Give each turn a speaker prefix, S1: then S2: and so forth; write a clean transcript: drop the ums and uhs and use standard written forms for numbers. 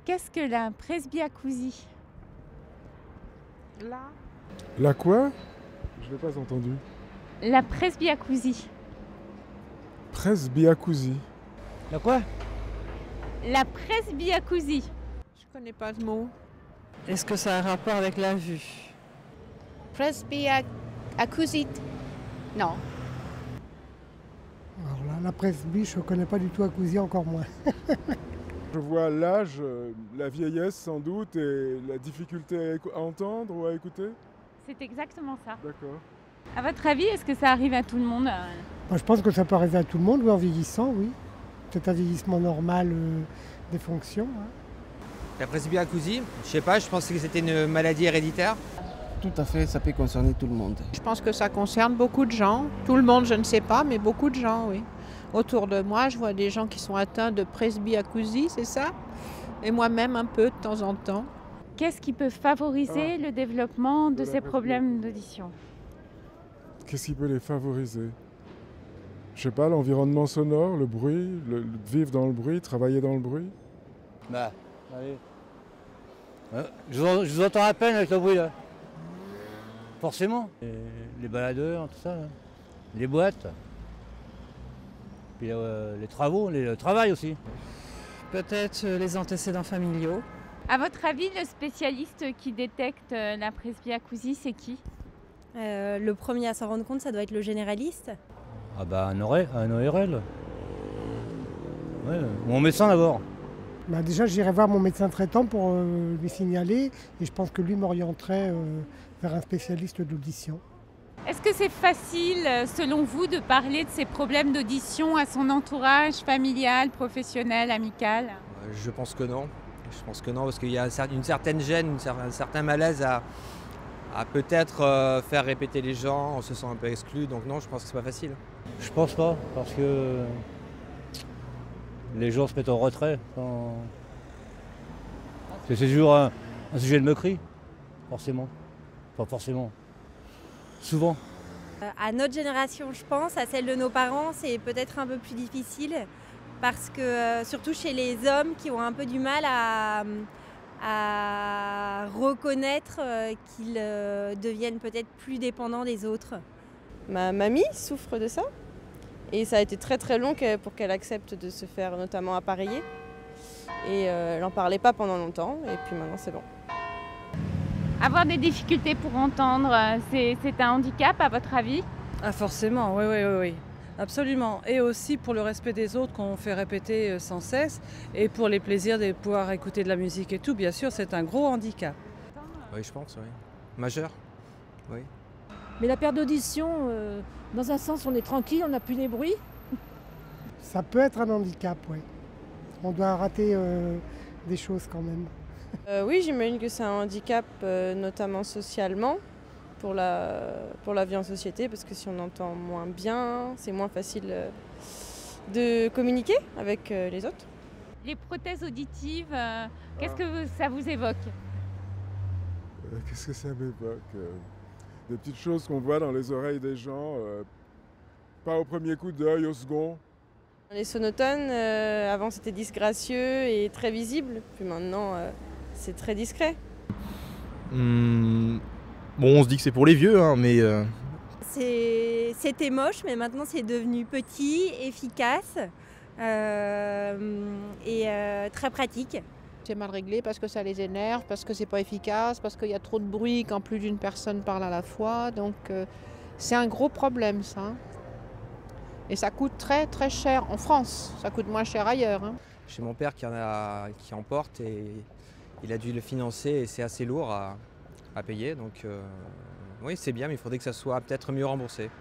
S1: Qu'est-ce que la presbyacousie?
S2: La quoi? Je n'ai pas entendu.
S1: La presbyacousie.
S2: Presbyacousie.
S3: La quoi?
S1: La presbyacousie.
S4: Je connais pas ce mot.
S5: Est-ce que ça a un rapport avec la vue?
S6: Presbyacousie. Non.
S7: Alors là, la presby, je ne connais pas du tout Acousie, encore moins.
S2: Je vois l'âge, la vieillesse sans doute et la difficulté à entendre ou à écouter.
S1: C'est exactement ça.
S2: D'accord.
S1: À votre avis, est-ce que ça arrive à tout le monde?
S7: Moi, je pense que ça peut arriver à tout le monde, oui, en vieillissant, oui. C'est un vieillissement normal des fonctions. Hein.
S3: La presbyacousie, je sais pas, je pensais que c'était une maladie héréditaire.
S8: Tout à fait, ça peut concerner tout le monde.
S4: Je pense que ça concerne beaucoup de gens. Tout le monde, je ne sais pas, mais beaucoup de gens, oui. Autour de moi, je vois des gens qui sont atteints de presbyacousie, c'est ça? Et moi-même un peu de temps en temps.
S1: Qu'est-ce qui peut favoriser le développement de
S2: la
S1: ces problèmes d'audition?
S2: Qu'est-ce qui peut les favoriser? Je sais pas, l'environnement sonore, le bruit, vivre dans le bruit, travailler dans le bruit.
S9: Bah, allez. Je vous entends à peine avec le bruit là. Forcément. Les baladeurs, tout ça, là. Les boîtes. Puis les travaux, le travail aussi.
S5: Peut-être les antécédents familiaux.
S1: À votre avis, le spécialiste qui détecte la presbyacousie, c'est qui?
S10: Le premier à s'en rendre compte, ça doit être le généraliste.
S9: Ah bah un ORL. Ouais, ou un médecin d'abord.
S7: Bah déjà, j'irai voir mon médecin traitant pour lui signaler et je pense que lui m'orienterait vers un spécialiste d'audition.
S1: Est-ce que c'est facile, selon vous, de parler de ces problèmes d'audition à son entourage familial, professionnel, amical?
S3: Je pense que non. Je pense que non, parce qu'il y a une certaine gêne, un certain malaise à peut-être faire répéter les gens, on se sent un peu exclu, donc non, je pense que c'est pas facile.
S9: Je pense pas, parce que les gens se mettent en retrait. C'est toujours un sujet de moquerie, forcément. Enfin, forcément. Souvent.
S10: À notre génération, je pense, à celle de nos parents, c'est peut-être un peu plus difficile. Parce que, surtout chez les hommes qui ont un peu du mal à reconnaître qu'ils deviennent peut-être plus dépendants des autres.
S6: Ma mamie souffre de ça. Et ça a été très très long pour qu'elle accepte de se faire notamment appareiller. Et elle n'en parlait pas pendant longtemps. Et puis maintenant c'est bon.
S1: Avoir des difficultés pour entendre, c'est un handicap à votre avis?
S5: Ah forcément, oui. Absolument. Et aussi pour le respect des autres qu'on fait répéter sans cesse. Et pour les plaisirs de pouvoir écouter de la musique et tout, bien sûr, c'est un gros handicap.
S3: Oui, je pense, oui. Majeur, oui.
S11: Mais la perte d'audition, dans un sens, on est tranquille, on n'a plus les bruits.
S7: Ça peut être un handicap, oui. On doit rater des choses quand même.
S6: Oui, j'imagine que c'est un handicap, notamment socialement, pour la vie en société, parce que si on entend moins bien, c'est moins facile de communiquer avec les autres.
S1: Les prothèses auditives, qu'est-ce que ça vous évoque?
S2: Qu'est-ce que ça m'évoque? Des petites choses qu'on voit dans les oreilles des gens, pas au premier coup d'œil, au second.
S6: Les sonotones, avant c'était disgracieux et très visible, puis maintenant c'est très discret.
S12: Bon, on se dit que c'est pour les vieux, hein, mais...
S10: C'était moche, mais maintenant c'est devenu petit, efficace et très pratique.
S4: C'est mal réglé parce que ça les énerve, parce que c'est pas efficace, parce qu'il y a trop de bruit quand plus d'une personne parle à la fois. Donc c'est un gros problème ça. Et ça coûte très très cher en France, ça coûte moins cher ailleurs. Hein.
S3: Chez mon père qui en porte et il a dû le financer et c'est assez lourd à payer. Donc oui, c'est bien, mais il faudrait que ça soit peut-être mieux remboursé.